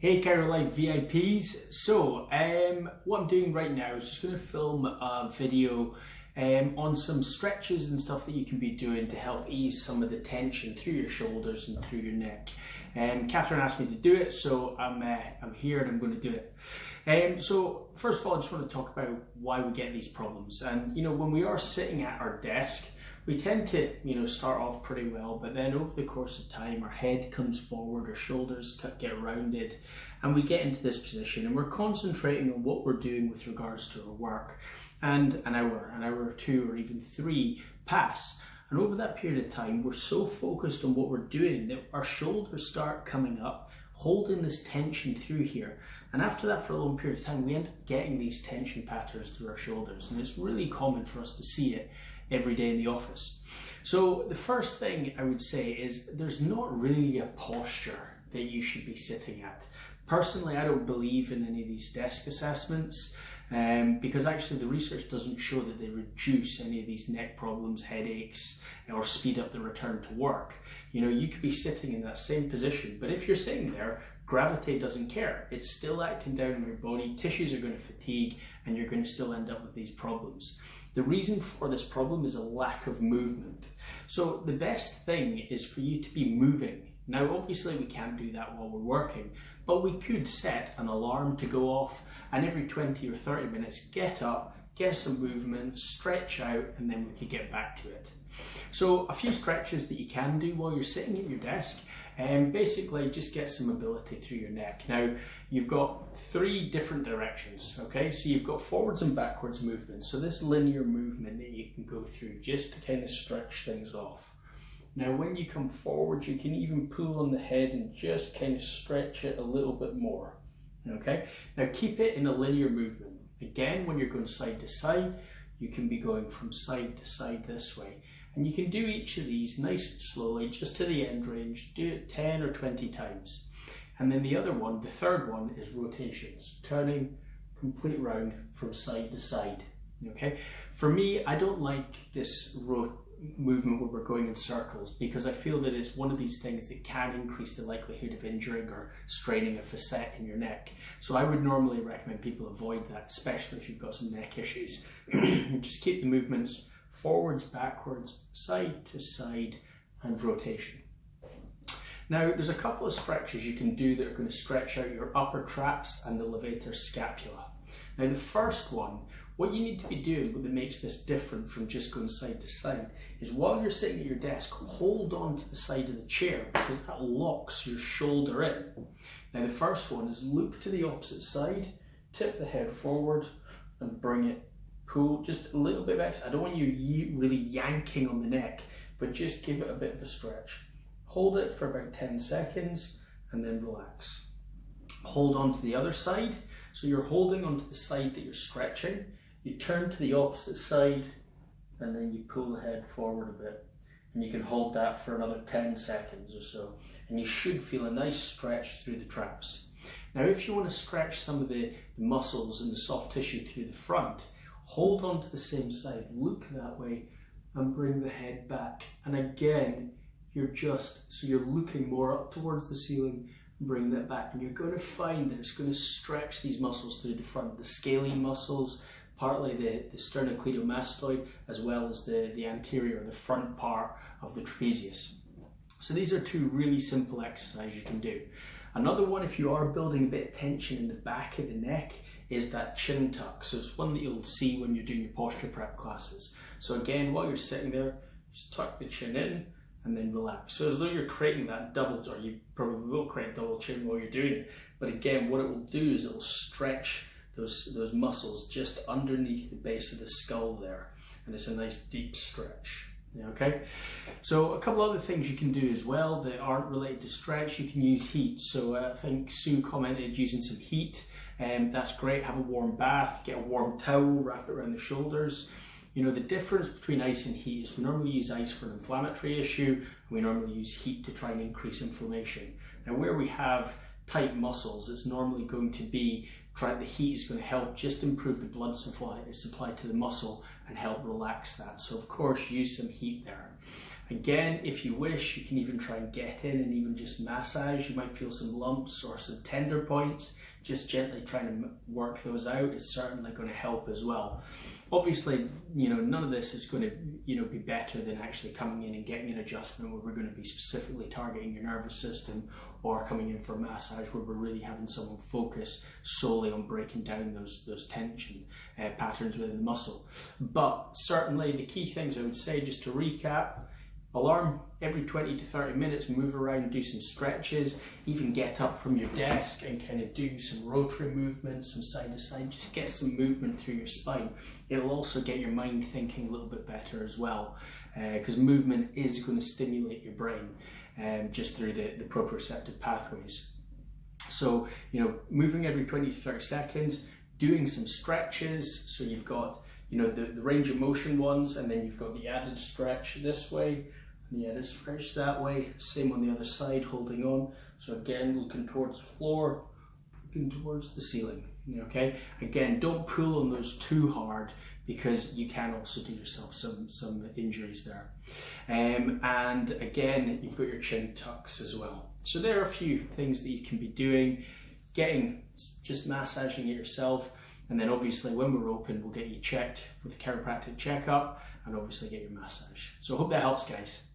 Hey ChiroLife VIPs, what I'm doing right now is just going to film a video on some stretches and stuff that you can be doing to help ease some of the tension through your shoulders and through your neck. Catherine asked me to do it, so I'm here and I'm going to do it. So first of all, I just want to talk about why we get these problems. And when we are sitting at our desk, we tend to start off pretty well, but then over the course of time our head comes forward, our shoulders get rounded, and we get into this position and we're concentrating on what we're doing with regards to our work, and an hour or two or even three pass, and over that period of time we're so focused on what we're doing that our shoulders start coming up, holding this tension through here. And after that, for a long period of time, we end up getting these tension patterns through our shoulders, and it's really common for us to see it every day in the office. So the first thing I would say is there's not really a posture that you should be sitting at. Personally, I don't believe in any of these desk assessments because actually the research doesn't show that they reduce any of these neck problems, headaches, or speed up the return to work. You could be sitting in that same position, but if you're sitting there, gravity doesn't care. It's still acting down on your body, tissues are going to fatigue, and you're going to still end up with these problems. The reason for this problem is a lack of movement. So the best thing is for you to be moving. Now obviously we can't do that while we're working, but we could set an alarm to go off, and every 20 or 30 minutes get up, get some movement, stretch out, and then we could get back to it. So a few stretches that you can do while you're sitting at your desk, and basically just get some mobility through your neck. Now you've got three different directions, okay? So you've got forwards and backwards movement. So this linear movement that you can go through just to kind of stretch things off. Now when you come forward, you can even pull on the head and just kind of stretch it a little bit more, okay? Now keep it in a linear movement. Again, when you're going side to side, you can be going from side to side this way. And you can do each of these nice and slowly, just to the end range. Do it 10 or 20 times. And then the other one, the third one, is rotations. Turning complete round from side to side, okay? For me, I don't like this movement where we're going in circles, because I feel that it's one of these things that can increase the likelihood of injuring or straining a facet in your neck. So I would normally recommend people avoid that, especially if you've got some neck issues. Just keep the movements forwards, backwards, side to side, and rotation. Now there's a couple of stretches you can do that are going to stretch out your upper traps and the levator scapula. Now the first one, what you need to be doing that makes this different from just going side to side is while you're sitting at your desk, hold on to the side of the chair, because that locks your shoulder in. Now the first one is look to the opposite side, tip the head forward and bring it. Pull just a little bit of extra. I don't want you really yanking on the neck, but just give it a bit of a stretch. Hold it for about 10 seconds and then relax. Hold on to the other side. So you're holding onto the side that you're stretching. You turn to the opposite side and then you pull the head forward a bit. And you can hold that for another 10 seconds or so. And you should feel a nice stretch through the traps. Now if you want to stretch some of the muscles and the soft tissue through the front, hold on to the same side, look that way, and bring the head back. And again, you're looking more up towards the ceiling, and bring that back. And you're going to find that it's going to stretch these muscles through the front, the scalene muscles, partly the sternocleidomastoid, as well as the anterior, the front part of the trapezius. So these are two really simple exercises you can do. Another one, if you are building a bit of tension in the back of the neck, is that chin tuck. So it's one that you'll see when you're doing your posture prep classes. So again, while you're sitting there, just tuck the chin in and then relax. So as though you're creating that double, or you probably will create double chin while you're doing it. But again, what it will do is it will stretch those muscles just underneath the base of the skull there. And it's a nice deep stretch. Okay, so a couple other things you can do as well that aren't related to stretch. You can use heat. So I think Sue commented using some heat. That's great. Have a warm bath, get a warm towel, wrap it around the shoulders. The difference between ice and heat is we normally use ice for an inflammatory issue, and we normally use heat to try and increase inflammation. Now where we have tight muscles, it's normally going to be, the heat is going to help just improve the blood supply to the muscle and help relax that. So of course use some heat there. Again, if you wish, you can even try and get in and even just massage. You might feel some lumps or some tender points. Just gently trying to work those out is certainly going to help as well. Obviously, none of this is going to, be better than actually coming in and getting an adjustment where we're going to be specifically targeting your nervous system, or coming in for a massage where we're really having someone focus solely on breaking down those tension patterns within the muscle. But certainly the key things I would say, just to recap: alarm every 20 to 30 minutes, move around, do some stretches, even get up from your desk and kind of do some rotary movements, some side to side, just get some movement through your spine. It'll also get your mind thinking a little bit better as well, because movement is going to stimulate your brain just through the proprioceptive pathways. So, moving every 20 to 30 seconds, doing some stretches. So you've got, the range of motion ones, and then you've got the added stretch this way, and the added stretch that way. Same on the other side, holding on. So again, looking towards the floor, looking towards the ceiling. Okay. Again, don't pull on those too hard, because you can also do yourself some injuries there. And again, you've got your chin tucks as well. So there are a few things that you can be doing, just massaging it yourself. And then obviously when we're open, we'll get you checked with a chiropractic checkup and obviously get your massage. So I hope that helps, guys.